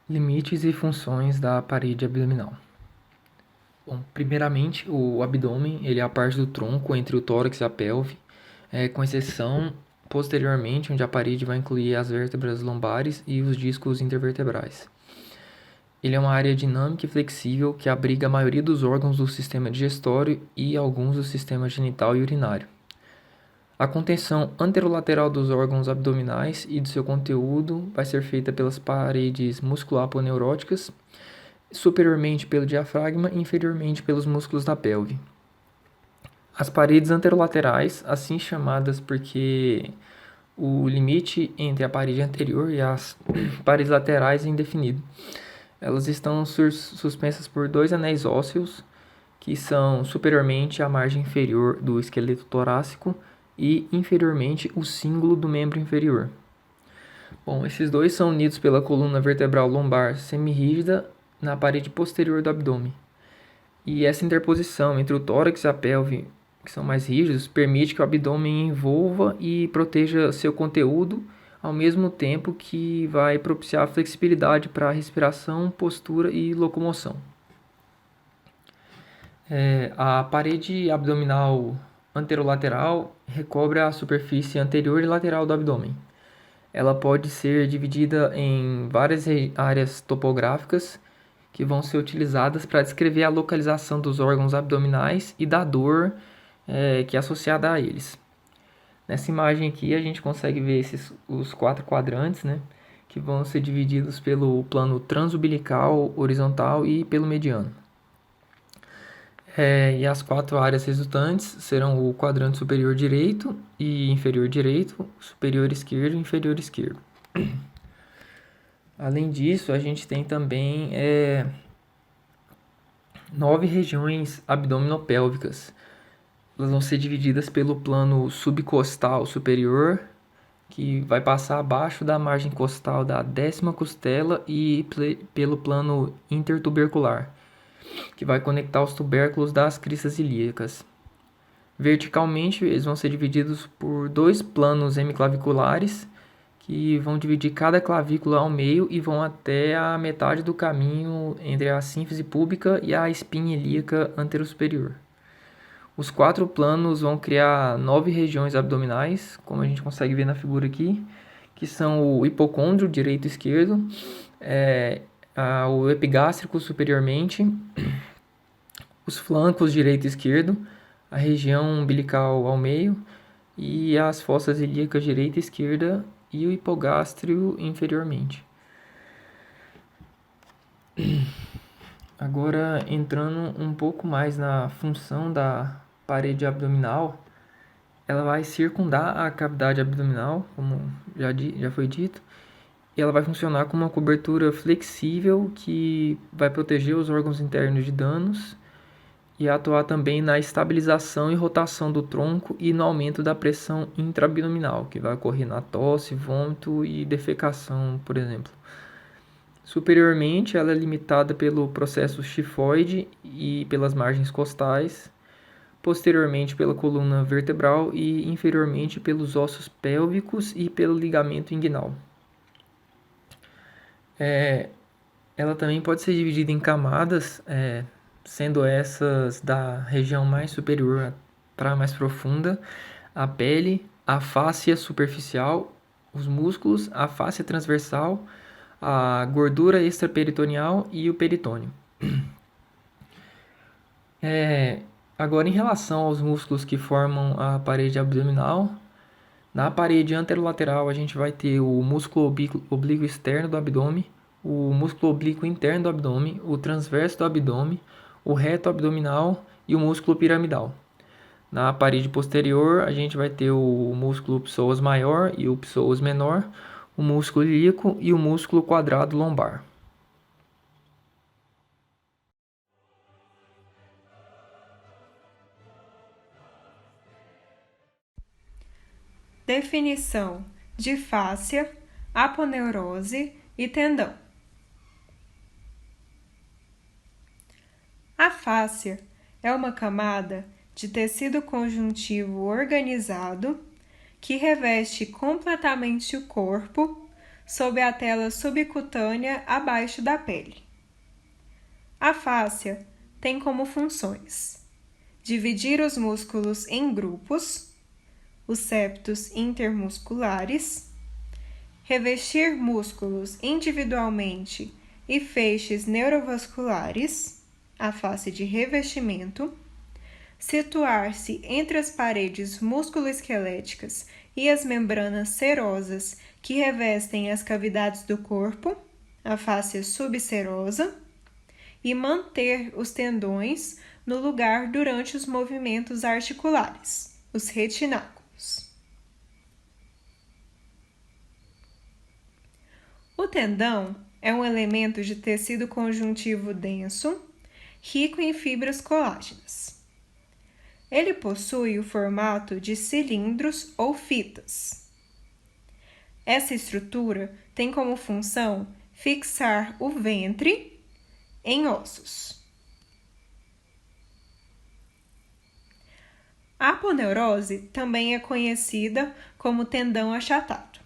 Limites e funções da parede abdominal. Bom, primeiramente, o abdômen ele é a parte do tronco entre o tórax e a pelve, com exceção posteriormente, onde a parede vai incluir as vértebras lombares e os discos intervertebrais. Ele é uma área dinâmica e flexível que abriga a maioria dos órgãos do sistema digestório e alguns do sistema genital e urinário. A contenção anterolateral dos órgãos abdominais e do seu conteúdo vai ser feita pelas paredes musculoaponeuróticas, superiormente pelo diafragma e inferiormente pelos músculos da pelve. As paredes anterolaterais, assim chamadas porque o limite entre a parede anterior e as paredes laterais é indefinido. Elas estão suspensas por dois anéis ósseos, que são superiormente a margem inferior do esqueleto torácico e inferiormente o cíngulo do membro inferior. Bom, esses dois são unidos pela coluna vertebral lombar semirrígida na parede posterior do abdômen. E essa interposição entre o tórax e a pelve, que são mais rígidos, permite que o abdômen envolva e proteja seu conteúdo, ao mesmo tempo que vai propiciar a flexibilidade para a respiração, postura e locomoção. A parede abdominal anterolateral recobre a superfície anterior e lateral do abdômen. Ela pode ser dividida em várias áreas topográficas que vão ser utilizadas para descrever a localização dos órgãos abdominais e da dor que é associada a eles. Nessa imagem aqui a gente consegue ver os 4 quadrantes, né, que vão ser divididos pelo plano transumbilical, horizontal e pelo mediano. E as 4 áreas resultantes serão o quadrante superior direito e inferior direito, superior esquerdo e inferior esquerdo. Além disso, a gente tem também 9 regiões abdominopélvicas. Elas vão ser divididas pelo plano subcostal superior, que vai passar abaixo da margem costal da 10ª costela, e pelo plano intertubercular, que vai conectar os tubérculos das cristas ilíacas. Verticalmente, eles vão ser divididos por 2 planos hemiclaviculares, que vão dividir cada clavícula ao meio e vão até a metade do caminho entre a sínfise púbica e a espinha ilíaca anterosuperior. Os 4 planos vão criar 9 regiões abdominais, como a gente consegue ver na figura aqui, que são o hipocôndrio direito e esquerdo, o epigástrico superiormente, os flancos direito e esquerdo, a região umbilical ao meio e as fossas ilíacas direita e esquerda e o hipogástrio inferiormente. Agora, entrando um pouco mais na função da parede abdominal, ela vai circundar a cavidade abdominal, como já foi dito, e ela vai funcionar como uma cobertura flexível que vai proteger os órgãos internos de danos e atuar também na estabilização e rotação do tronco e no aumento da pressão intraabdominal, que vai ocorrer na tosse, vômito e defecação, por exemplo. Superiormente, ela é limitada pelo processo xifoide e pelas margens costais, posteriormente pela coluna vertebral e inferiormente pelos ossos pélvicos e pelo ligamento inguinal. Ela também pode ser dividida em camadas, sendo essas da região mais superior para a mais profunda, a pele, a fáscia superficial, os músculos, a fáscia transversal, a gordura extraperitoneal e o peritônio. Agora, em relação aos músculos que formam a parede abdominal, na parede anterolateral a gente vai ter o músculo oblíquo externo do abdômen, o músculo oblíquo interno do abdômen, o transverso do abdômen, o reto abdominal e o músculo piramidal. Na parede posterior a gente vai ter o músculo psoas maior e o psoas menor, o músculo ilíaco e o músculo quadrado lombar. Definição de fáscia, aponeurose e tendão. A fáscia é uma camada de tecido conjuntivo organizado que reveste completamente o corpo, sob a tela subcutânea abaixo da pele. A fáscia tem como funções: dividir os músculos em grupos, os septos intermusculares, revestir músculos individualmente e feixes neurovasculares, a face de revestimento, situar-se entre as paredes musculoesqueléticas e as membranas serosas que revestem as cavidades do corpo, a face subserosa, e manter os tendões no lugar durante os movimentos articulares, os retináculos. O tendão é um elemento de tecido conjuntivo denso, rico em fibras colágenas. Ele possui o formato de cilindros ou fitas. Essa estrutura tem como função fixar o ventre em ossos. A aponeurose também é conhecida como tendão achatado.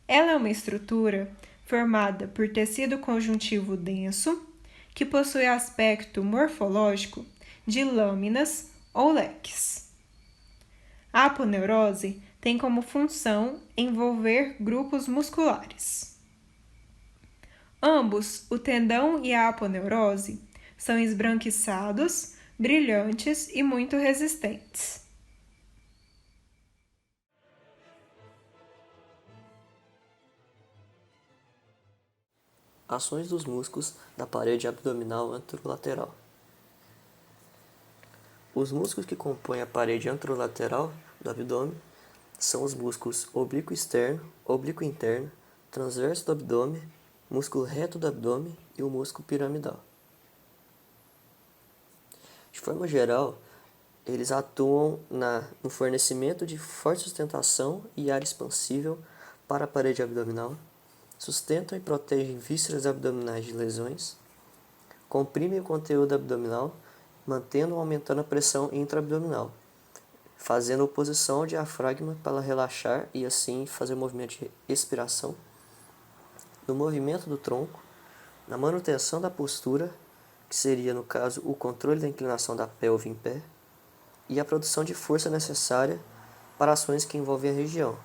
Ela é uma estrutura formada por tecido conjuntivo denso que possui aspecto morfológico de lâminas ou leques. A aponeurose tem como função envolver grupos musculares. Ambos, o tendão e a aponeurose, são esbranquiçados, brilhantes e muito resistentes. Ações dos músculos da parede abdominal anterolateral. Os músculos que compõem a parede anterolateral do abdômen são os músculos oblíquo externo, oblíquo interno, transverso do abdômen, músculo reto do abdômen e o músculo piramidal. De forma geral, eles atuam no fornecimento de forte sustentação e ar expansível para a parede abdominal, sustentam e protegem vísceras abdominais de lesões, comprimem o conteúdo abdominal, mantendo ou aumentando a pressão intraabdominal, fazendo oposição ao diafragma para relaxar e assim fazer o movimento de expiração, no movimento do tronco, na manutenção da postura, que seria, no caso, o controle da inclinação da pelve em pé, e a produção de força necessária para ações que envolvem a região,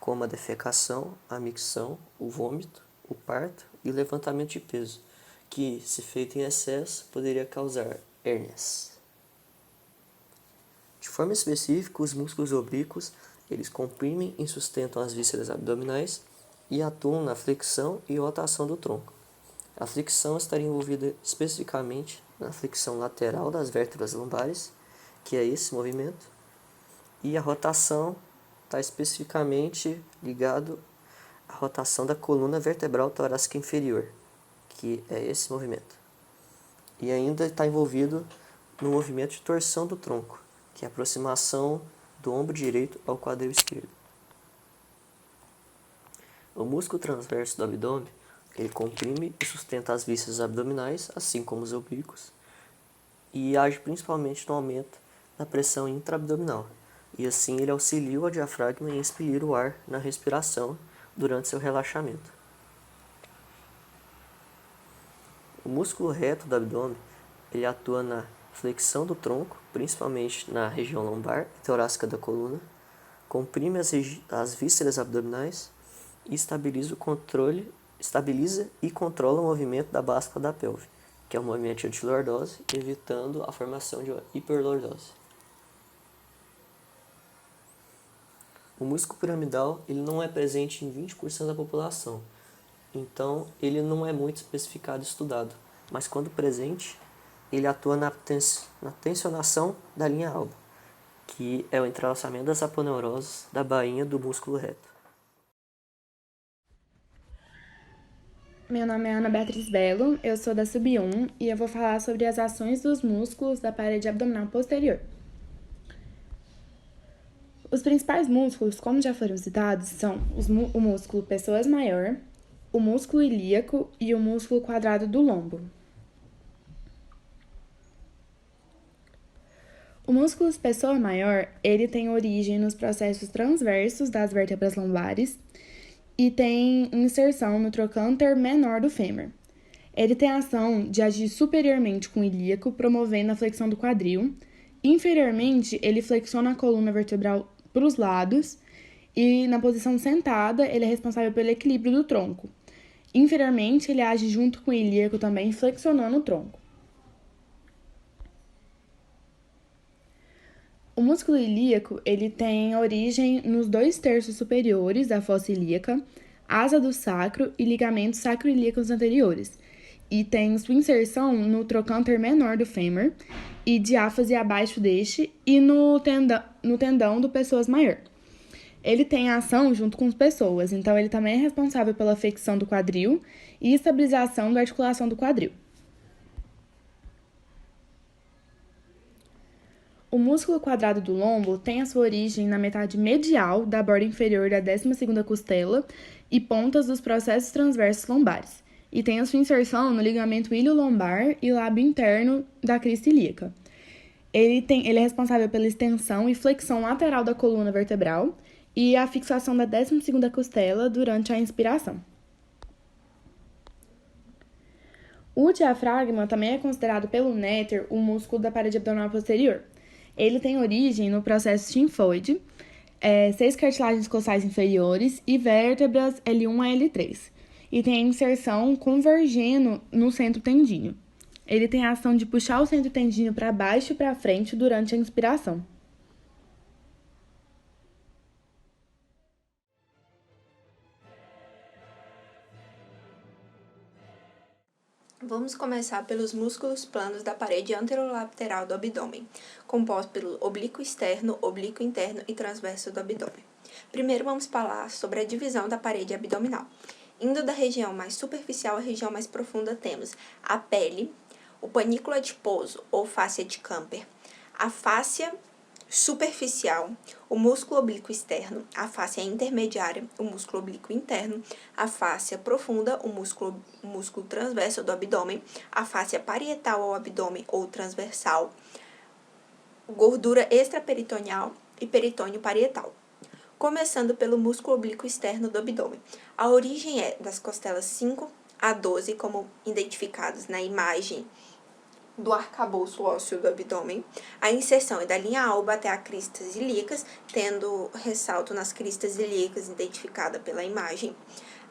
como a defecação, a micção, o vômito, o parto e o levantamento de peso, que, se feito em excesso, poderia causar hérnias. De forma específica, os músculos oblíquos, eles comprimem e sustentam as vísceras abdominais e atuam na flexão e rotação do tronco. A flexão estaria envolvida especificamente na flexão lateral das vértebras lombares, que é esse movimento, e a rotação está especificamente ligado à rotação da coluna vertebral torácica inferior, que é esse movimento. E ainda está envolvido no movimento de torção do tronco, que é a aproximação do ombro direito ao quadril esquerdo. O músculo transverso do abdômen, ele comprime e sustenta as vísceras abdominais, assim como os oblíquos, e age principalmente no aumento da pressão intraabdominal, e assim ele auxilia o diafragma em expelir o ar na respiração durante seu relaxamento. O músculo reto do abdômen, ele atua na flexão do tronco, principalmente na região lombar e torácica da coluna, comprime as vísceras abdominais e estabiliza e controla o movimento da báscula da pelve, que é o movimento de antilordose, evitando a formação de hiperlordose. O músculo piramidal ele não é presente em 20% da população, então ele não é muito especificado e estudado, mas quando presente, ele atua na tensionação da linha alba, que é o entrelaçamento das aponeuroses da bainha do músculo reto. Meu nome é Ana Beatriz Belo, eu sou da Sub 1 e eu vou falar sobre as ações dos músculos da parede abdominal posterior. Os principais músculos, como já foram citados, são o músculo pessoas maior, o músculo ilíaco e o músculo quadrado do lombo. O músculo pessoa maior, ele tem origem nos processos transversos das vértebras lombares e tem inserção no trocânter menor do fêmur. Ele tem a ação de agir superiormente com o ilíaco, promovendo a flexão do quadril. Inferiormente, ele flexiona a coluna vertebral para os lados e, na posição sentada, ele é responsável pelo equilíbrio do tronco. Inferiormente, ele age junto com o ilíaco também, flexionando o tronco. O músculo ilíaco, ele tem origem nos 2/3 superiores da fossa ilíaca, asa do sacro e ligamentos sacroiliacos anteriores, e tem sua inserção no trocânter menor do fêmur e diáfase abaixo deste e no tendão do psoas maior. Ele tem ação junto com as pessoas, então ele também é responsável pela flexão do quadril e estabilização da articulação do quadril. O músculo quadrado do lombo tem a sua origem na metade medial da borda inferior da 12ª costela e pontas dos processos transversos lombares, e tem a sua inserção no ligamento ilho-lombar e lábio interno da crista ilíaca. Ele é responsável pela extensão e flexão lateral da coluna vertebral e a fixação da 12ª costela durante a inspiração. O diafragma também é considerado pelo Netter o músculo da parede abdominal posterior. Ele tem origem no processo linfóide, 6 cartilagens costais inferiores e vértebras L1 a L3, e tem a inserção convergendo no centro tendíneo. Ele tem a ação de puxar o centro tendíneo para baixo e para frente durante a inspiração. Vamos começar pelos músculos planos da parede anterolateral do abdômen, composto pelo oblíquo externo, oblíquo interno e transverso do abdômen. Primeiro vamos falar sobre a divisão da parede abdominal. Indo da região mais superficial à região mais profunda, temos a pele, o panículo adiposo ou fáscia de Camper, a fáscia superficial, o músculo oblíquo externo, a fáscia intermediária, o músculo oblíquo interno, a fáscia profunda, o músculo transverso do abdômen, a fáscia parietal ao abdômen ou transversal, gordura extraperitoneal e peritônio parietal. Começando pelo músculo oblíquo externo do abdômen. A origem é das costelas 5 a 12, como identificados na imagem do arcabouço ósseo do abdômen. A inserção é da linha alba até as cristas ilíacas, tendo ressalto nas cristas ilíacas identificada pela imagem.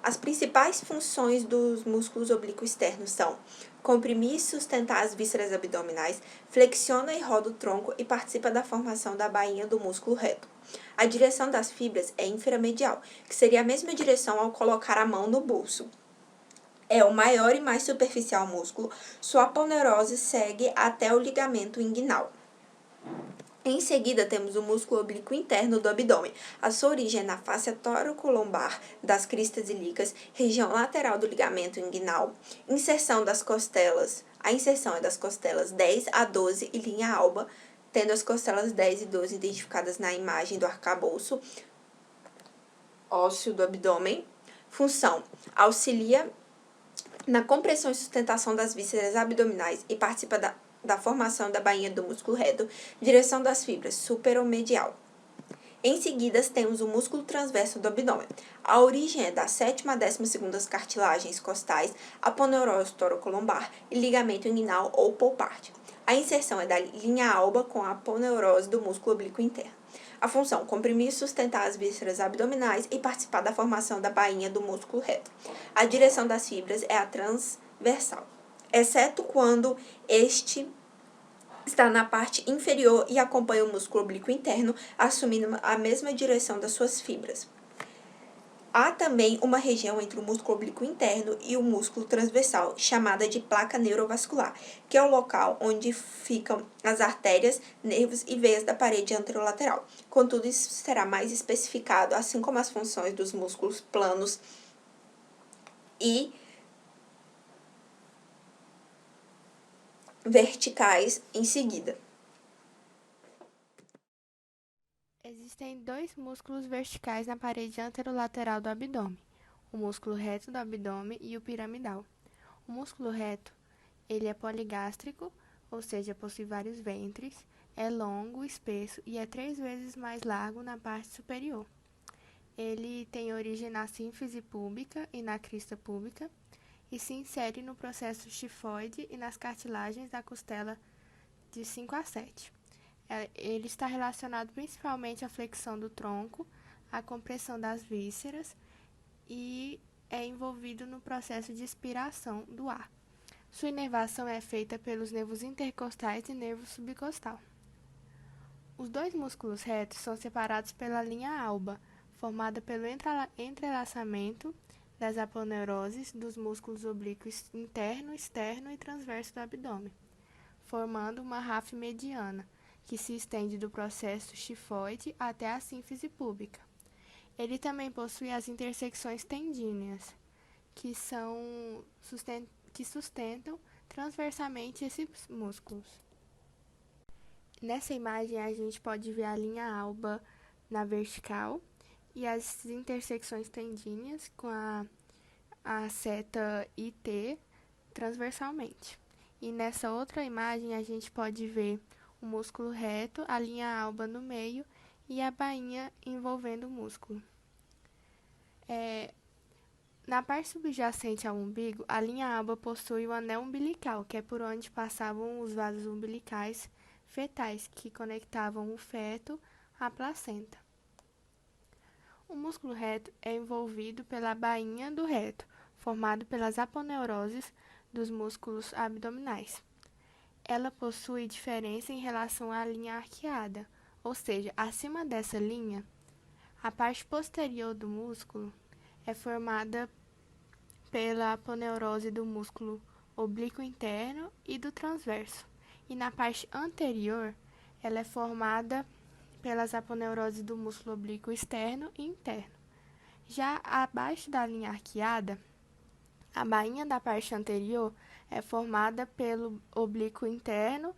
As principais funções dos músculos oblíquo externos são comprimir e sustentar as vísceras abdominais, flexiona e roda o tronco e participa da formação da bainha do músculo reto. A direção das fibras é inframedial, que seria a mesma direção ao colocar a mão no bolso. É o maior e mais superficial músculo, sua aponeurose segue até o ligamento inguinal. Em seguida, temos o músculo oblíquo interno do abdômen. A sua origem é na fáscia tóraco-lombar das cristas ilíacas, região lateral do ligamento inguinal. A inserção é das costelas 10 a 12 e linha alba, tendo as costelas 10 e 12 identificadas na imagem do arcabouço ósseo do abdômen. Função: auxilia na compressão e sustentação das vísceras abdominais e participa da formação da bainha do músculo reto, direção das fibras superomedial. Em seguida, temos o músculo transverso do abdômen. A origem é da 7ª a 12ª cartilagens costais, aponeurose toracolombar e ligamento inguinal ou polparte. A inserção é da linha alba com a aponeurose do músculo oblíquo interno. A função: comprimir e sustentar as vísceras abdominais e participar da formação da bainha do músculo reto. A direção das fibras é a transversal, exceto quando este está na parte inferior e acompanha o músculo oblíquo interno, assumindo a mesma direção das suas fibras. Há também uma região entre o músculo oblíquo interno e o músculo transversal, chamada de placa neurovascular, que é o local onde ficam as artérias, nervos e veias da parede anterolateral. Contudo, isso será mais especificado, assim como as funções dos músculos planos e verticais em seguida. Existem 2 músculos verticais na parede anterolateral do abdômen, o músculo reto do abdômen e o piramidal. O músculo reto, ele é poligástrico, ou seja, possui vários ventres, é longo, espesso e é 3 vezes mais largo na parte superior. Ele tem origem na sínfise púbica e na crista púbica e se insere no processo xifoide e nas cartilagens da costela de 5 a 7. Ele está relacionado principalmente à flexão do tronco, à compressão das vísceras e é envolvido no processo de expiração do ar. Sua inervação é feita pelos nervos intercostais e nervo subcostal. Os dois músculos retos são separados pela linha alba, formada pelo entrelaçamento das aponeuroses dos músculos oblíquos interno, externo e transverso do abdômen, formando uma ráfide mediana, que se estende do processo xifoide até a sínfise púbica. Ele também possui as intersecções tendíneas, que sustentam transversalmente esses músculos. Nessa imagem, a gente pode ver a linha alba na vertical e as intersecções tendíneas com a seta IT transversalmente. E nessa outra imagem, a gente pode ver o músculo reto, a linha alba no meio e a bainha envolvendo o músculo. Na parte subjacente ao umbigo, a linha alba possui o anel umbilical, que é por onde passavam os vasos umbilicais fetais, que conectavam o feto à placenta. O músculo reto é envolvido pela bainha do reto, formado pelas aponeuroses dos músculos abdominais. Ela possui diferença em relação à linha arqueada, ou seja, acima dessa linha, a parte posterior do músculo é formada pela aponeurose do músculo oblíquo interno e do transverso, e na parte anterior ela é formada pelas aponeuroses do músculo oblíquo externo e interno. Já abaixo da linha arqueada, a bainha da parte anterior é formada pelo oblíquo interno,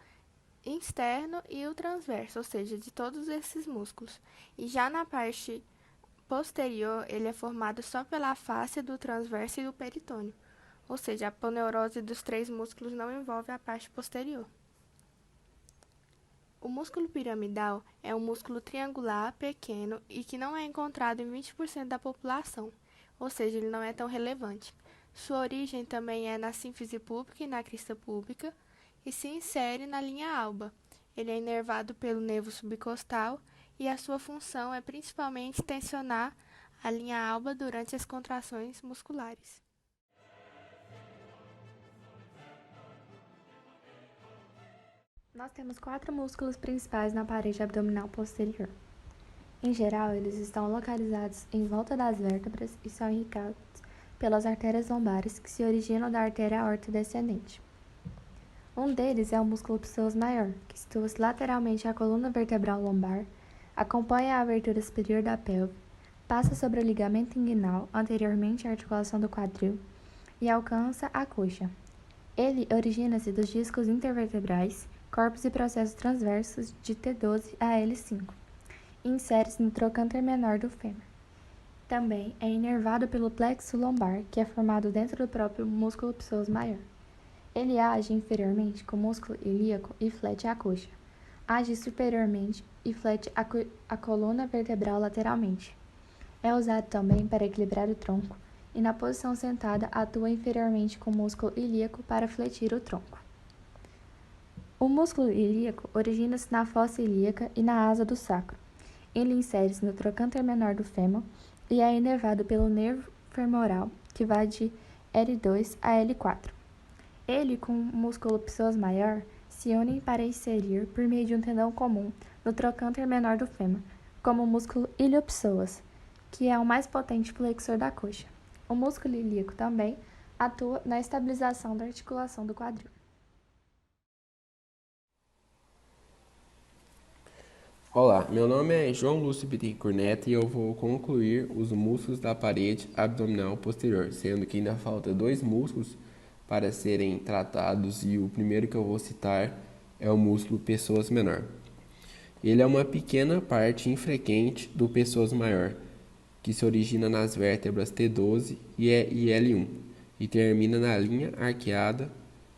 externo e o transverso, ou seja, de todos esses músculos. E já na parte posterior, ele é formado só pela face do transverso e do peritônio, ou seja, a aponeurose dos 3 músculos não envolve a parte posterior. O músculo piramidal é um músculo triangular pequeno e que não é encontrado em 20% da população, ou seja, ele não é tão relevante. Sua origem também é na sínfise púbica e na crista púbica e se insere na linha alba. Ele é inervado pelo nervo subcostal e a sua função é principalmente tensionar a linha alba durante as contrações musculares. Nós temos 4 músculos principais na parede abdominal posterior. Em geral, eles estão localizados em volta das vértebras e são irrigados pelas artérias lombares que se originam da artéria aorta descendente. Um deles é o músculo psoas maior, que situa-se lateralmente à coluna vertebral lombar, acompanha a abertura superior da pelve, passa sobre o ligamento inguinal, anteriormente à articulação do quadril, e alcança a coxa. Ele origina-se dos discos intervertebrais, corpos e processos transversos de T12 a L5, e insere-se no trocânter menor do fêmur. Também é inervado pelo plexo lombar, que é formado dentro do próprio músculo psoas maior. Ele age inferiormente com o músculo ilíaco e flete a coxa. Age superiormente e flete a coluna vertebral lateralmente. É usado também para equilibrar o tronco e, na posição sentada, atua inferiormente com o músculo ilíaco para fletir o tronco. O músculo ilíaco origina-se na fossa ilíaca e na asa do sacro. Ele insere-se no trocânter menor do fêmur e é inervado pelo nervo femoral, que vai de L2 a L4. Ele, com o músculo psoas maior, se unem para inserir, por meio de um tendão comum, no trocânter menor do fêmur, como o músculo iliopsoas, que é o mais potente flexor da coxa. O músculo ilíaco também atua na estabilização da articulação do quadril. Olá, meu nome é João Lúcio Bittencourt Neto e eu vou concluir os músculos da parede abdominal posterior, sendo que ainda falta 2 músculos para serem tratados e o primeiro que eu vou citar é o músculo psoas menor. Ele é uma pequena parte infrequente do psoas maior, que se origina nas vértebras T12 e L1 e termina na linha arqueada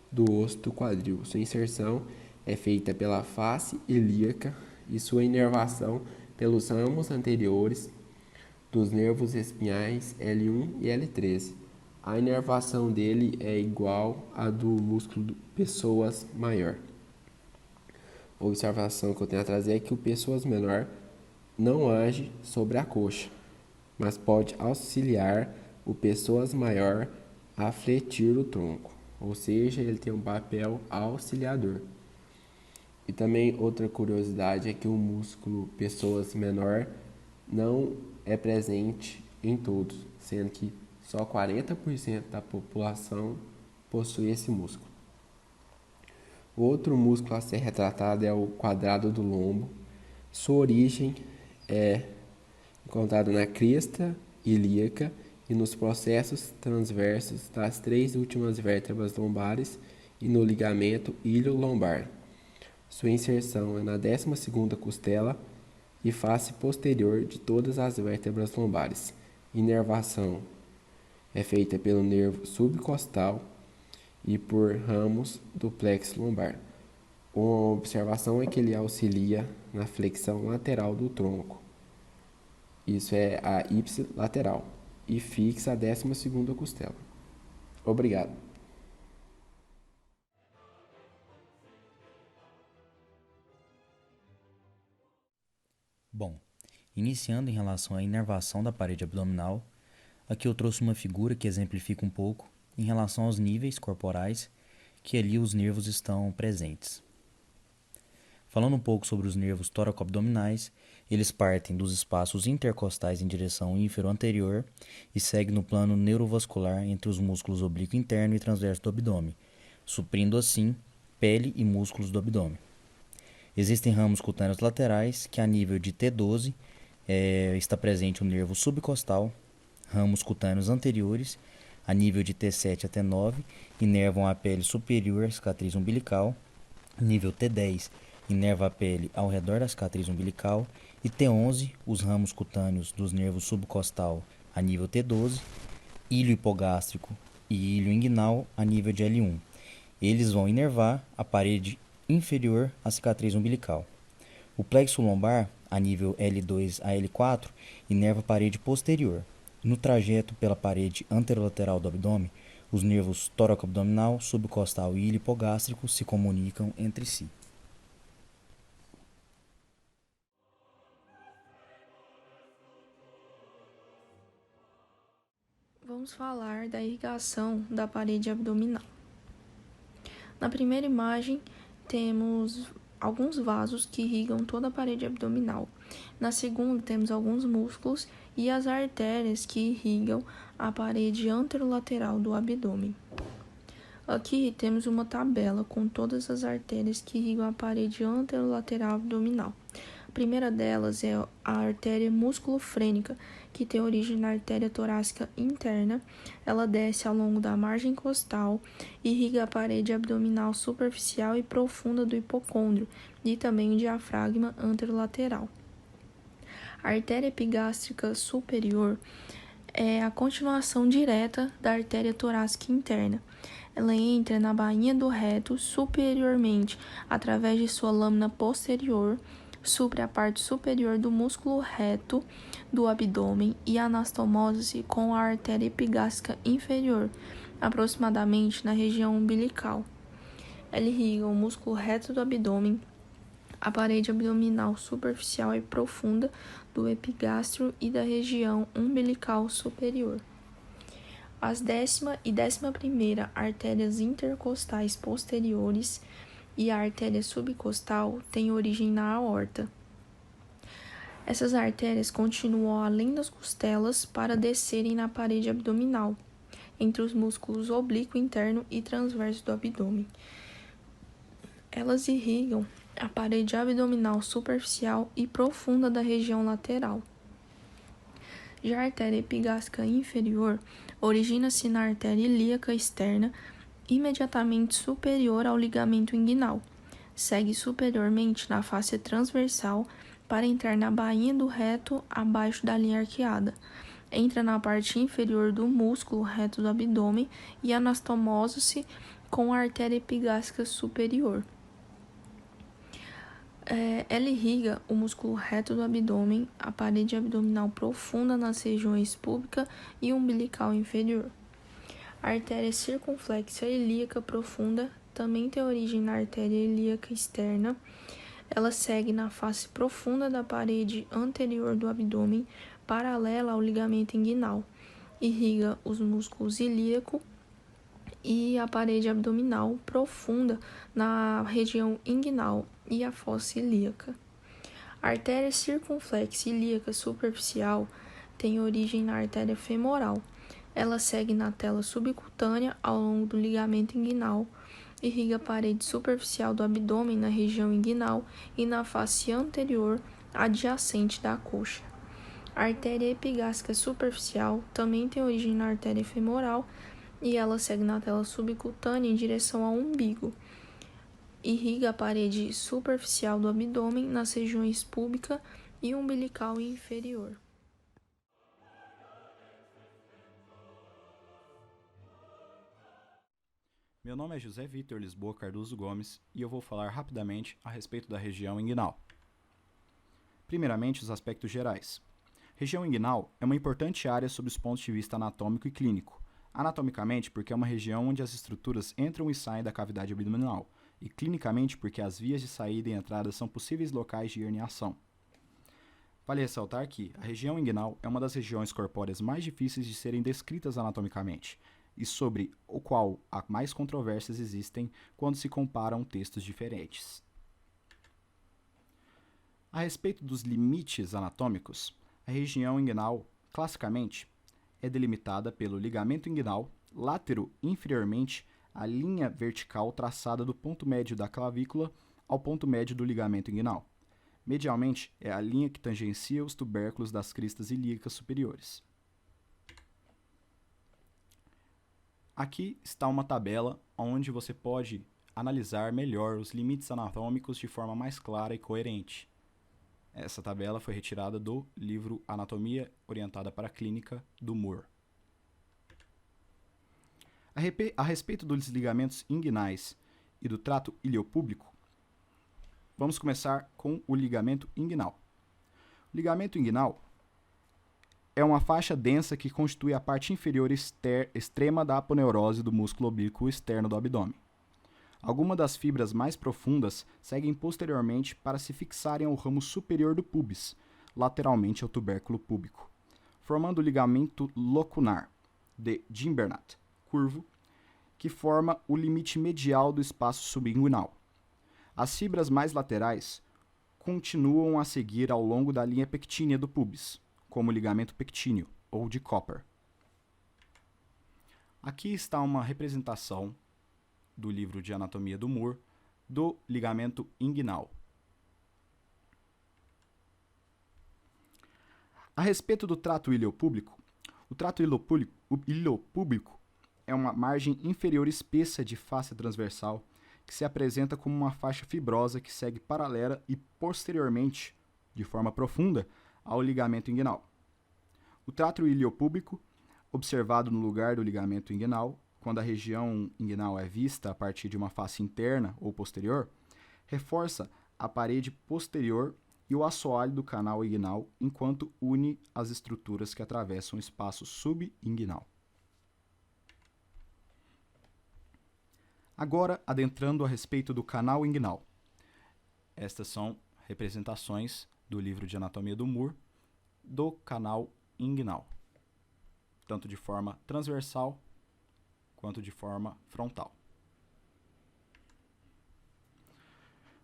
do osso do quadril. Sua inserção é feita pela face ilíaca e sua inervação pelos ramos anteriores dos nervos espinhais L1 e L13. A inervação dele é igual à do músculo pessoas maior. A observação que eu tenho a trazer é que o pessoas menor não age sobre a coxa, mas pode auxiliar o pessoas maior a fletir o tronco, ou seja, ele tem um papel auxiliador. E também outra curiosidade é que o músculo pessoas menor não é presente em todos, sendo que só 40% da população possui esse músculo. O outro músculo a ser retratado é o quadrado do lombo. Sua origem é encontrada na crista ilíaca e nos processos transversos das 3 últimas vértebras lombares e no ligamento ilho-lombar. Sua inserção é na 12ª costela e face posterior de todas as vértebras lombares. Inervação é feita pelo nervo subcostal e por ramos do plexo lombar. Uma observação é que ele auxilia na flexão lateral do tronco. Isso é a ipsilateral e fixa a 12ª costela. Obrigado. Bom, iniciando em relação à inervação da parede abdominal, aqui eu trouxe uma figura que exemplifica um pouco em relação aos níveis corporais que ali os nervos estão presentes. Falando um pouco sobre os nervos tóraco-abdominais, eles partem dos espaços intercostais em direção ínfero-anterior e seguem no plano neurovascular entre os músculos oblíquo interno e transverso do abdômen, suprindo assim pele e músculos do abdômen. Existem ramos cutâneos laterais que a nível de T12 está presente o nervo subcostal, ramos cutâneos anteriores a nível de T7 a T9 inervam a pele superior à cicatriz umbilical, nível T10 inerva a pele ao redor da cicatriz umbilical e T11 os ramos cutâneos dos nervos subcostal a nível T12, ilho hipogástrico e ilho inguinal a nível de L1. Eles vão inervar a parede inferior à cicatriz umbilical. O plexo lombar, a nível L2 a L4, inerva a parede posterior. No trajeto pela parede anterolateral do abdômen, os nervos tóraco-abdominal, subcostal e ilho hipogástrico se comunicam entre si. Vamos falar da irrigação da parede abdominal. Na primeira imagem, temos alguns vasos que irrigam toda a parede abdominal. Na segunda, temos alguns músculos e as artérias que irrigam a parede anterolateral do abdômen. Aqui temos uma tabela com todas as artérias que irrigam a parede anterolateral abdominal. A primeira delas é a artéria musculofrênica, que tem origem na artéria torácica interna. Ela desce ao longo da margem costal e irriga a parede abdominal superficial e profunda do hipocôndrio e também o diafragma anterolateral. A artéria epigástrica superior é a continuação direta da artéria torácica interna. Ela entra na bainha do reto superiormente através de sua lâmina posterior, supre a parte superior do músculo reto do abdômen e anastomose-se com a artéria epigástrica inferior, aproximadamente na região umbilical. Ela irriga o músculo reto do abdômen, a parede abdominal superficial e profunda do epigástrio e da região umbilical superior. As 10ª e 11ª artérias intercostais posteriores e a artéria subcostal têm origem na aorta. Essas artérias continuam além das costelas para descerem na parede abdominal, entre os músculos oblíquo interno e transverso do abdômen. Elas irrigam a parede abdominal superficial e profunda da região lateral. Já a artéria epigástrica inferior origina-se na artéria ilíaca externa, imediatamente superior ao ligamento inguinal. Segue superiormente na face transversal para entrar na bainha do reto abaixo da linha arqueada. Entra na parte inferior do músculo reto do abdômen e anastomose-se com a artéria epigástrica superior. Ela irriga o músculo reto do abdômen, a parede abdominal profunda nas regiões púbica e umbilical inferior. A artéria circunflexa ilíaca profunda também tem origem na artéria ilíaca externa. Ela segue na face profunda da parede anterior do abdômen, paralela ao ligamento inguinal. Irriga os músculos ilíaco e a parede abdominal profunda na região inguinal e a fossa ilíaca. A artéria circunflexa ilíaca superficial tem origem na artéria femoral. Ela segue na tela subcutânea ao longo do ligamento inguinal, irriga a parede superficial do abdômen na região inguinal e na face anterior adjacente da coxa. A artéria epigástrica superficial também tem origem na artéria femoral e ela segue na tela subcutânea em direção ao umbigo. Irriga a parede superficial do abdômen nas regiões púbica e umbilical e inferior. Meu nome é José Vitor Lisboa Cardoso Gomes e eu vou falar rapidamente a respeito da região inguinal. Primeiramente, os aspectos gerais. Região inguinal é uma importante área sob os pontos de vista anatômico e clínico. Anatomicamente, porque é uma região onde as estruturas entram e saem da cavidade abdominal, e clinicamente, porque as vias de saída e entrada são possíveis locais de herniação. Vale ressaltar que a região inguinal é uma das regiões corpóreas mais difíceis de serem descritas anatomicamente, e sobre o qual há mais controvérsias existem quando se comparam textos diferentes. A respeito dos limites anatômicos, a região inguinal, classicamente, é delimitada pelo ligamento inguinal, látero inferiormente a linha vertical traçada do ponto médio da clavícula ao ponto médio do ligamento inguinal. Medialmente, é a linha que tangencia os tubérculos das cristas ilíacas superiores. Aqui está uma tabela onde você pode analisar melhor os limites anatômicos de forma mais clara e coerente. Essa tabela foi retirada do livro Anatomia Orientada para a Clínica, do Moore. A respeito dos ligamentos inguinais e do trato iliopúbico, vamos começar com o ligamento inguinal. O ligamento inguinal é uma faixa densa que constitui a parte inferior extrema da aponeurose do músculo oblíquo externo do abdômen. Algumas das fibras mais profundas seguem posteriormente para se fixarem ao ramo superior do pubis, lateralmente ao tubérculo púbico, formando o ligamento locunar de Gimbernat, curvo, que forma o limite medial do espaço subinguinal. As fibras mais laterais continuam a seguir ao longo da linha pectínea do pubis, como o ligamento pectíneo, ou de Cooper. Aqui está uma representação do livro de anatomia do Moore do ligamento inguinal. A respeito do trato iliopúbico, o trato iliopúbico é uma margem inferior espessa de face transversal que se apresenta como uma faixa fibrosa que segue paralela e posteriormente, de forma profunda, ao ligamento inguinal. O trato iliopúbico, observado no lugar do ligamento inguinal, quando a região inguinal é vista a partir de uma face interna ou posterior, reforça a parede posterior e o assoalho do canal inguinal enquanto une as estruturas que atravessam o espaço subinguinal. Agora, adentrando a respeito do canal inguinal. Estas são representações do livro de anatomia do Moore do canal inguinal, tanto de forma transversal quanto de forma frontal.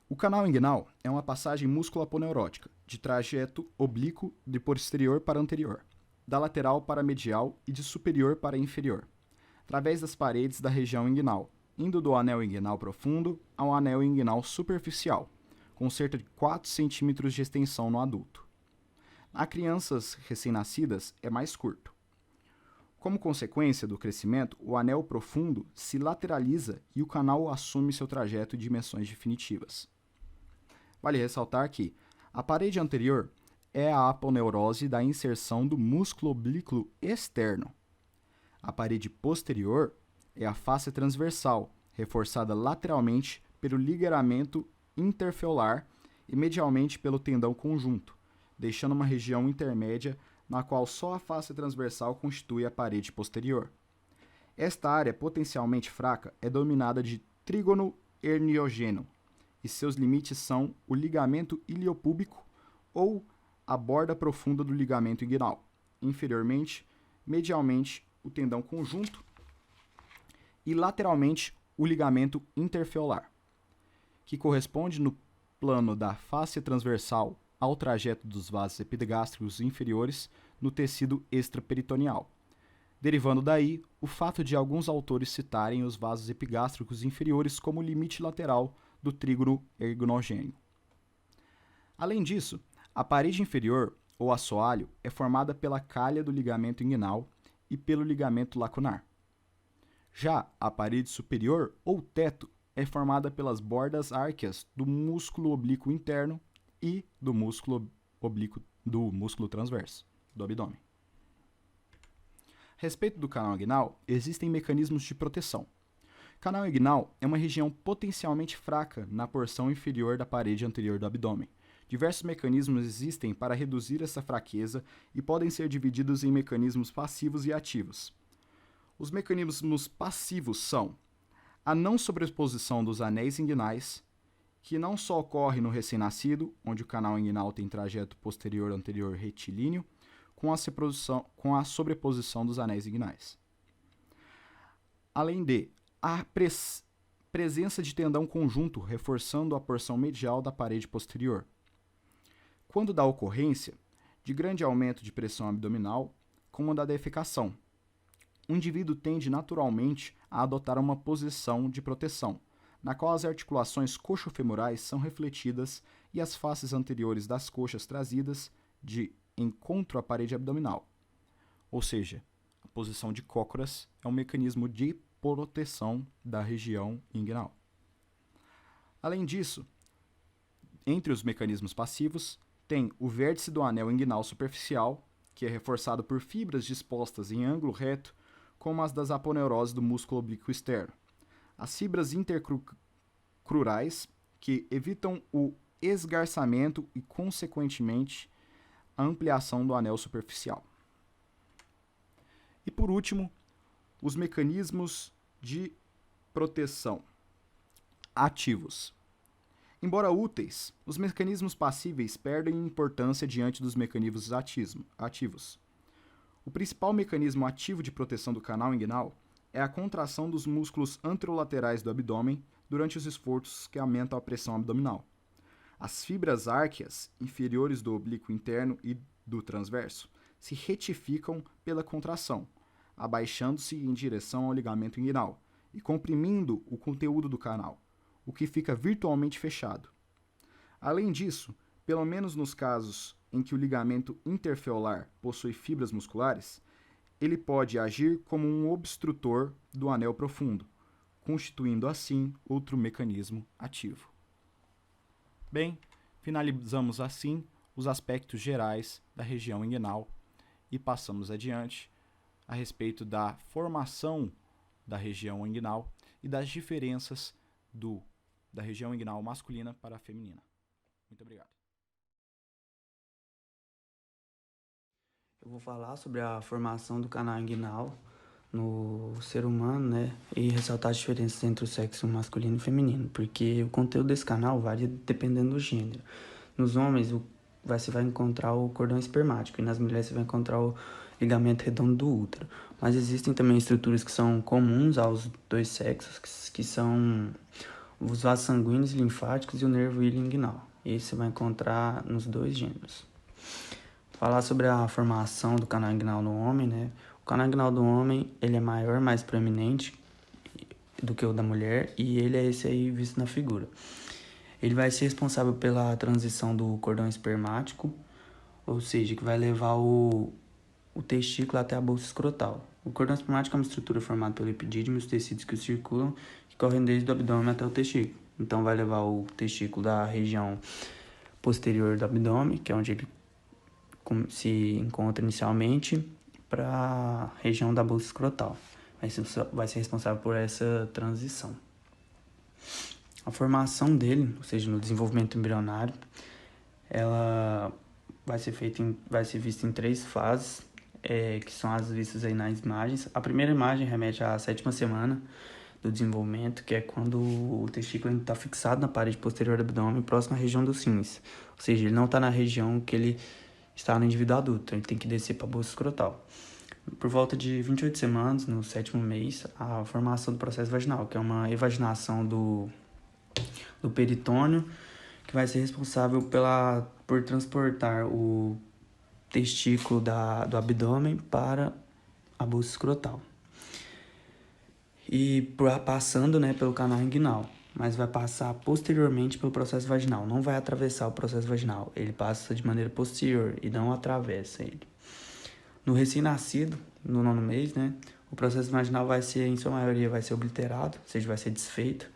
O canal inguinal é uma passagem músculo-aponeurótica de trajeto oblíquo de posterior para anterior, da lateral para medial e de superior para inferior, através das paredes da região inguinal, indo do anel inguinal profundo ao anel inguinal superficial, com cerca de 4 cm de extensão no adulto. Nas crianças recém-nascidas é mais curto. Como consequência do crescimento, o anel profundo se lateraliza e o canal assume seu trajeto e dimensões definitivas. Vale ressaltar que a parede anterior é a aponeurose da inserção do músculo oblíquo externo. A parede posterior é a face transversal, reforçada lateralmente pelo ligamento interfeolar e medialmente pelo tendão conjunto, deixando uma região intermédia na qual só a face transversal constitui a parede posterior. Esta área potencialmente fraca é dominada de trígono herniogêneo, e seus limites são o ligamento iliopúbico ou a borda profunda do ligamento inguinal, inferiormente, medialmente, o tendão conjunto e lateralmente o ligamento interfeolar, que corresponde no plano da face transversal ao trajeto dos vasos epigástricos inferiores no tecido extraperitoneal. Derivando daí o fato de alguns autores citarem os vasos epigástricos inferiores como limite lateral do trígono ergonogêneo. Além disso, a parede inferior, ou assoalho, é formada pela calha do ligamento inguinal e pelo ligamento lacunar. Já a parede superior, ou teto, é formada pelas bordas árqueas do músculo oblíquo interno e do músculo transverso do abdômen. A respeito do canal inguinal, existem mecanismos de proteção. O canal inguinal é uma região potencialmente fraca na porção inferior da parede anterior do abdômen. Diversos mecanismos existem para reduzir essa fraqueza e podem ser divididos em mecanismos passivos e ativos. Os mecanismos passivos são a não sobreposição dos anéis inguinais, que não só ocorre no recém-nascido, onde o canal inguinal tem trajeto posterior-anterior retilíneo, com a sobreposição dos anéis inguinais. Além de a presença de tendão conjunto reforçando a porção medial da parede posterior. Quando da ocorrência de grande aumento de pressão abdominal, como da defecação, o indivíduo tende naturalmente a adotar uma posição de proteção, na qual as articulações coxofemorais são refletidas e as faces anteriores das coxas trazidas de encontro à parede abdominal. Ou seja, a posição de cócoras é um mecanismo de proteção da região inguinal. Além disso, entre os mecanismos passivos, tem o vértice do anel inguinal superficial, que é reforçado por fibras dispostas em ângulo reto, como as das aponeuroses do músculo oblíquo externo. As fibras intercrurais, que evitam o esgarçamento e, consequentemente, a ampliação do anel superficial. E, por último, os mecanismos de proteção ativos. Embora úteis, os mecanismos passíveis perdem importância diante dos mecanismos ativos. O principal mecanismo ativo de proteção do canal inguinal é a contração dos músculos anterolaterais do abdômen durante os esforços que aumentam a pressão abdominal. As fibras árqueas inferiores do oblíquo interno e do transverso se retificam pela contração, abaixando-se em direção ao ligamento inguinal e comprimindo o conteúdo do canal, o que fica virtualmente fechado. Além disso, pelo menos nos casos em que o ligamento interfeolar possui fibras musculares, ele pode agir como um obstrutor do anel profundo, constituindo assim outro mecanismo ativo. Bem, finalizamos assim os aspectos gerais da região inguinal e passamos adiante a respeito da formação da região inguinal e das diferenças da região inguinal masculina para a feminina. Muito obrigado. Eu vou falar sobre a formação do canal inguinal no ser humano, né? E ressaltar as diferenças entre o sexo masculino e feminino, porque o conteúdo desse canal varia dependendo do gênero. Nos homens, você vai encontrar o cordão espermático, e nas mulheres você vai encontrar o ligamento redondo do útero. Mas existem também estruturas que são comuns aos dois sexos, que são os vasos sanguíneos e linfáticos e o nervo ilioinguinal. Esse você vai encontrar nos dois gêneros. Falar sobre a formação do canal inguinal no homem, né? O canal inguinal do homem, ele é maior, mais proeminente do que o da mulher, e ele é esse aí visto na figura. Ele vai ser responsável pela transição do cordão espermático, ou seja, que vai levar o testículo até a bolsa escrotal. O cordão espermático é uma estrutura formada pelo epidídimo e os tecidos que o circulam, que correm desde o abdômen até o testículo. Então vai levar o testículo da região posterior do abdômen, que é onde ele se encontra inicialmente, para a região da bolsa escrotal. Vai ser responsável por essa transição. A formação dele, ou seja, no desenvolvimento embrionário, ela vai ser vista em 3 fases, que são as vistas aí nas imagens. A primeira imagem remete à 7ª semana do desenvolvimento, que é quando o testículo está fixado na parede posterior do abdômen, próximo à região dos rins. Ou seja, ele não está na região que ele está no indivíduo adulto, então ele tem que descer para a bolsa escrotal. Por volta de 28 semanas, no 7º mês, a formação do processo vaginal, que é uma evaginação do peritônio, que vai ser responsável por transportar o testículo do abdômen para a bolsa escrotal. E passando, né, pelo canal inguinal, mas vai passar posteriormente pelo processo vaginal, não vai atravessar o processo vaginal, ele passa de maneira posterior e não atravessa ele. No recém-nascido, no 9º mês, né, o processo vaginal vai ser, em sua maioria, vai ser obliterado, ou seja, vai ser desfeito,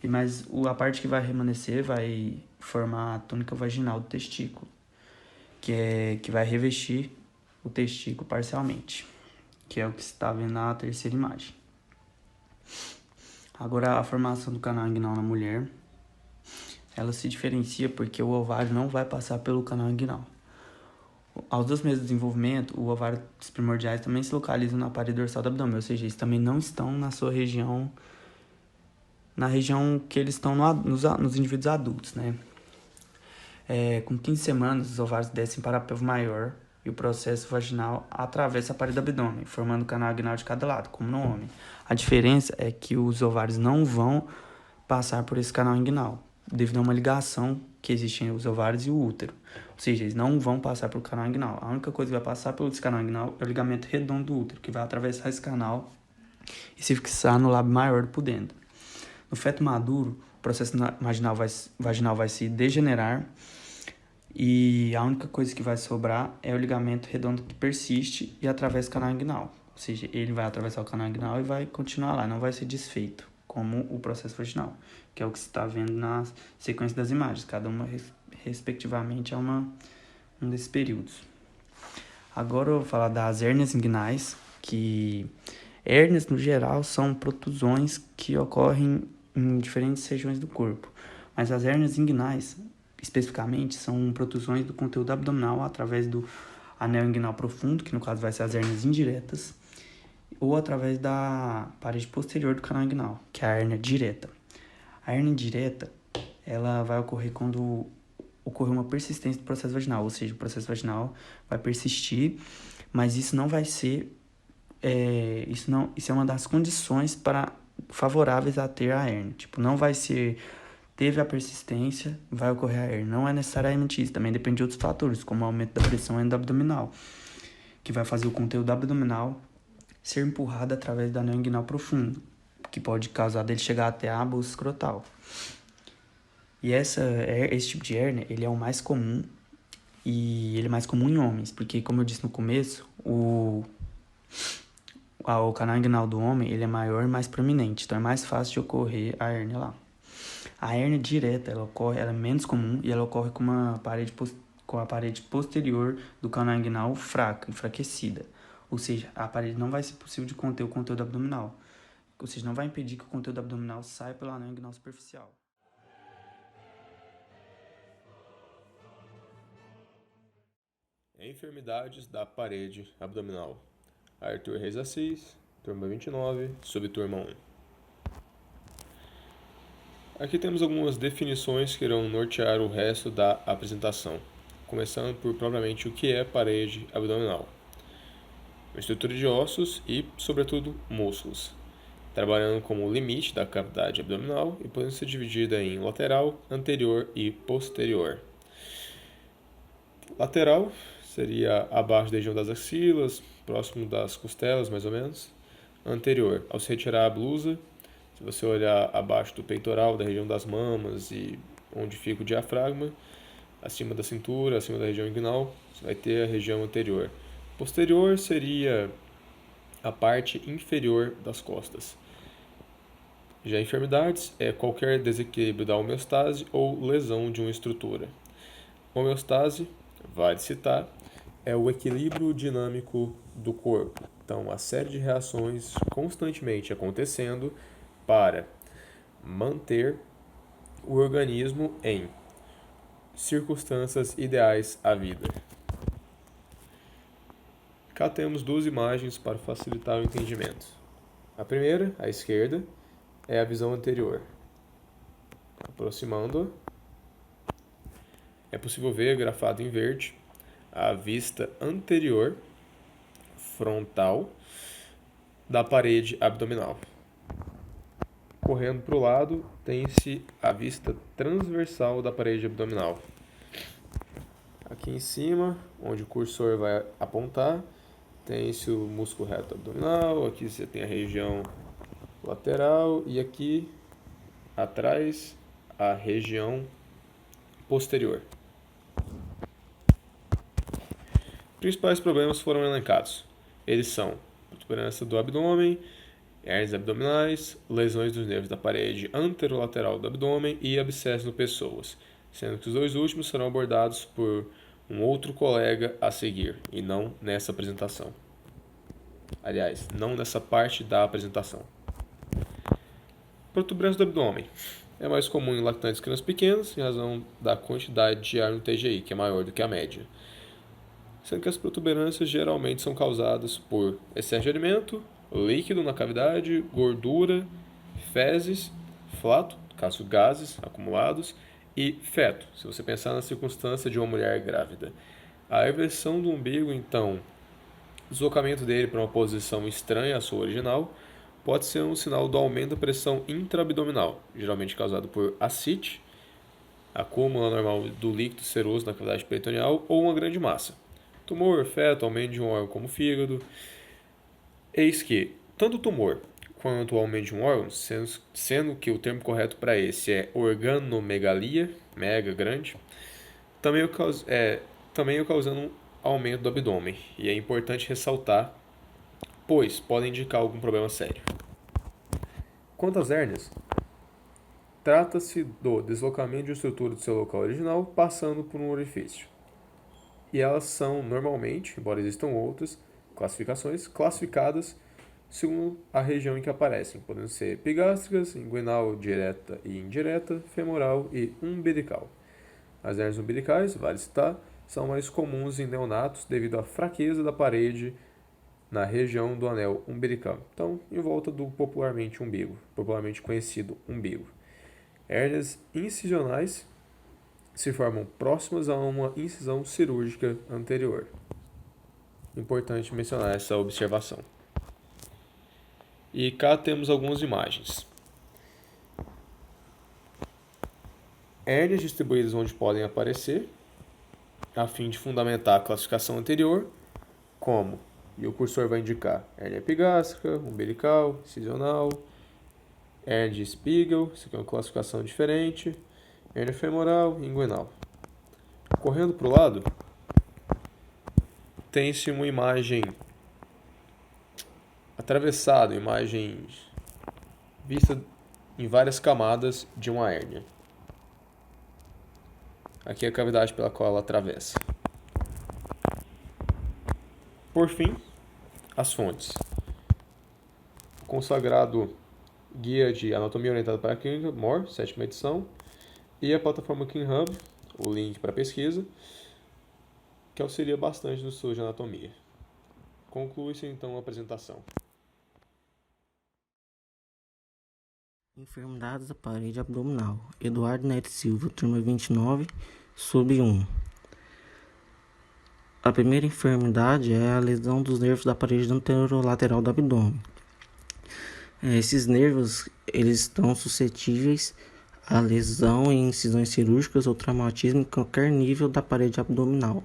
mas a parte que vai permanecer vai formar a túnica vaginal do testículo, que vai revestir o testículo parcialmente, que é o que você está vendo na terceira imagem. Agora, a formação do canal inguinal na mulher, ela se diferencia porque o ovário não vai passar pelo canal inguinal. Aos 2 meses de desenvolvimento, o ovário dos primordiais também se localizam na parede dorsal do abdômen, ou seja, eles também não estão na sua região, na região que eles estão nos indivíduos adultos, né? Com 15 semanas, os ovários descem para a pelve maior e o processo vaginal atravessa a parede do abdômen, formando o canal inguinal de cada lado, como no homem. A diferença é que os ovários não vão passar por esse canal inguinal, devido a uma ligação que existe entre os ovários e o útero. Ou seja, eles não vão passar pelo canal inguinal. A única coisa que vai passar pelo canal inguinal é o ligamento redondo do útero, que vai atravessar esse canal e se fixar no lábio maior do pudendo. No feto maduro, o processo vaginal vai se degenerar e a única coisa que vai sobrar é o ligamento redondo que persiste e atravessa o canal inguinal. Ou seja, ele vai atravessar o canal inguinal e vai continuar lá, não vai ser desfeito, como o processo vaginal, que é o que você está vendo na sequência das imagens. Cada uma, respectivamente, é um desses períodos. Agora eu vou falar das hérnias inguinais, que hérnias, no geral, são protusões que ocorrem em diferentes regiões do corpo. Mas as hérnias inguinais, especificamente, são protusões do conteúdo abdominal através do anel inguinal profundo, que no caso vai ser as hérnias indiretas, ou através da parede posterior do canal inguinal, que é a hérnia direta. A hérnia direta, ela vai ocorrer quando ocorrer uma persistência do processo vaginal, ou seja, o processo vaginal vai persistir, mas isso não vai ser, isso é uma das condições favoráveis a ter a hérnia. Tipo, não vai ser, teve a persistência, vai ocorrer a hérnia. Não é necessariamente isso, também depende de outros fatores, como o aumento da pressão endoabdominal, que vai fazer o conteúdo abdominal ser empurrado através do anel inguinal profundo, que pode causar dele chegar até a bolsa escrotal. E esse tipo de hérnia, ele é o mais comum, e ele é mais comum em homens, porque, como eu disse no começo, o canal inguinal do homem, ele é maior e mais prominente, então é mais fácil de ocorrer a hérnia lá. A hérnia direta, ela é menos comum e ela ocorre com a parede posterior do canal inguinal fraca, enfraquecida. Ou seja, a parede não vai ser possível de conter o conteúdo abdominal. Ou seja, não vai impedir que o conteúdo abdominal saia pelo anel inguinal superficial. Enfermidades da parede abdominal. Arthur Reis Assis, turma 29, subturma 1. Aqui temos algumas definições que irão nortear o resto da apresentação, começando por propriamente o que é parede abdominal. Uma estrutura de ossos e, sobretudo, músculos, trabalhando como limite da cavidade abdominal e podendo ser dividida em lateral, anterior e posterior. Lateral seria abaixo da região das axilas, próximo das costelas, mais ou menos. Anterior, ao se retirar a blusa, se você olhar abaixo do peitoral, da região das mamas e onde fica o diafragma, acima da cintura, acima da região inguinal, você vai ter a região anterior. Posterior seria a parte inferior das costas. Já enfermidades é qualquer desequilíbrio da homeostase ou lesão de uma estrutura. Homeostase, vale citar, é o equilíbrio dinâmico do corpo. Então, uma série de reações constantemente acontecendo para manter o organismo em circunstâncias ideais à vida. Cá temos duas imagens para facilitar o entendimento. A primeira, à esquerda, é a visão anterior. Aproximando-a, é possível ver, grafado em verde, a vista anterior, frontal, da parede abdominal. Correndo para o lado, tem-se a vista transversal da parede abdominal. Aqui em cima, onde o cursor vai apontar, tem-se o músculo reto abdominal, aqui você tem a região lateral e aqui atrás a região posterior. Principais problemas foram elencados. Eles são protuberância do abdômen, hérnias abdominais, lesões dos nervos da parede anterolateral do abdômen e abscesso no pessoas, sendo que os dois últimos serão abordados por um outro colega a seguir, e não nessa apresentação. Aliás, não nessa parte da apresentação. Protuberância do abdômen. É mais comum em lactantes e crianças pequenas, em razão da quantidade de ar no TGI, que é maior do que a média. Sendo que as protuberâncias geralmente são causadas por excesso de alimento, líquido na cavidade, gordura, fezes, flato, no caso gases acumulados, e feto, se você pensar na circunstância de uma mulher grávida. A eversão do umbigo, então, deslocamento dele para uma posição estranha à sua original, pode ser um sinal do aumento da pressão intraabdominal, geralmente causado por ascite, acúmulo anormal do líquido seroso na cavidade peritoneal ou uma grande massa. Tumor, feto, aumento de um órgão como o fígado. Eis que, tanto o tumor quanto o aumento de um órgão, sendo que o termo correto para esse é organomegalia, mega, grande, também causando um aumento do abdômen, e é importante ressaltar, pois podem indicar algum problema sério. Quanto às hérnias, trata-se do deslocamento de estrutura do seu local original passando por um orifício. E elas são normalmente, embora existam outras classificações, classificadas segundo a região em que aparecem, podendo ser epigástricas, inguinal direta e indireta, femoral e umbilical. As hérnias umbilicais, vale citar, são mais comuns em neonatos devido à fraqueza da parede na região do anel umbilical, então em volta do popularmente umbigo, popularmente conhecido umbigo. Hérnias incisionais se formam próximas a uma incisão cirúrgica anterior. Importante mencionar essa observação. E cá temos algumas imagens. Hérnias distribuídas onde podem aparecer, a fim de fundamentar a classificação anterior, como, e o cursor vai indicar, hérnia epigástrica, umbilical, incisional, hérnia de Spiegel, isso aqui é uma classificação diferente, hérnia femoral e inguinal. Correndo para o lado, tem-se uma imagem atravessada, imagem vista em várias camadas de uma hérnia. Aqui é a cavidade pela qual ela atravessa. Por fim, as fontes. O consagrado Guia de Anatomia Orientada para a Clínica, MOR, 7ª edição, e a plataforma KinHub, o link para pesquisa, que auxilia bastante no estudo de anatomia. Conclui-se então a apresentação. Enfermidades da parede abdominal. Eduardo Neto Silva, turma 29, sub 1. A primeira enfermidade é a lesão dos nervos da parede anterolateral do abdômen. Esses nervos eles estão suscetíveis à lesão em incisões cirúrgicas ou traumatismo em qualquer nível da parede abdominal.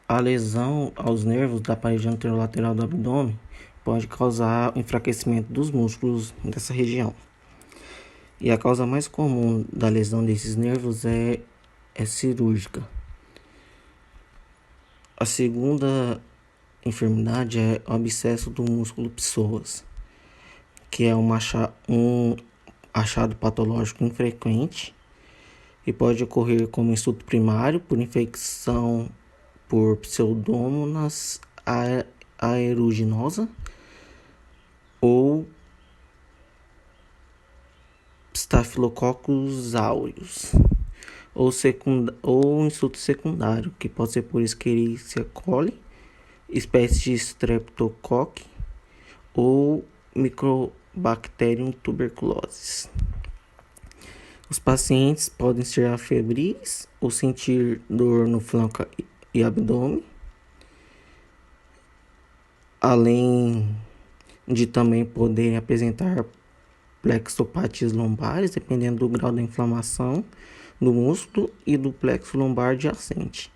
A lesão aos nervos da parede anterolateral do abdômen pode causar enfraquecimento dos músculos dessa região. E a causa mais comum da lesão desses nervos é cirúrgica. A segunda enfermidade é o abscesso do músculo psoas, que é um achado patológico infrequente e pode ocorrer como estudo primário por infecção por Pseudomonas aeruginosa ou Staphylococcus aureus, ou insulto secundário, que pode ser por Escherichia coli, espécie de Streptococcus ou Mycobacterium tuberculosis. Os pacientes podem ser afebris ou sentir dor no flanco e abdômen, além de também poderem apresentar plexopatias lombares, dependendo do grau da inflamação do músculo e do plexo lombar adjacente.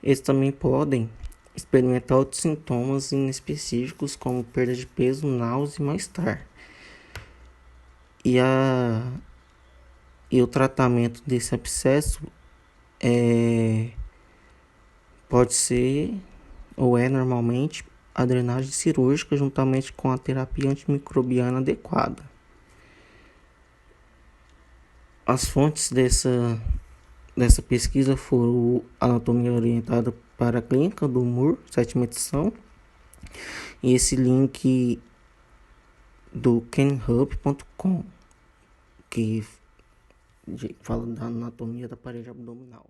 Eles também podem experimentar outros sintomas inespecíficos, como perda de peso, náusea e mal-estar. E o tratamento desse abscesso pode ser, ou é normalmente, a drenagem cirúrgica juntamente com a terapia antimicrobiana adequada. As fontes dessa pesquisa foram Anatomia Orientada para a Clínica do Moore, 7ª edição, e esse link do kenhub.com, que fala da anatomia da parede abdominal.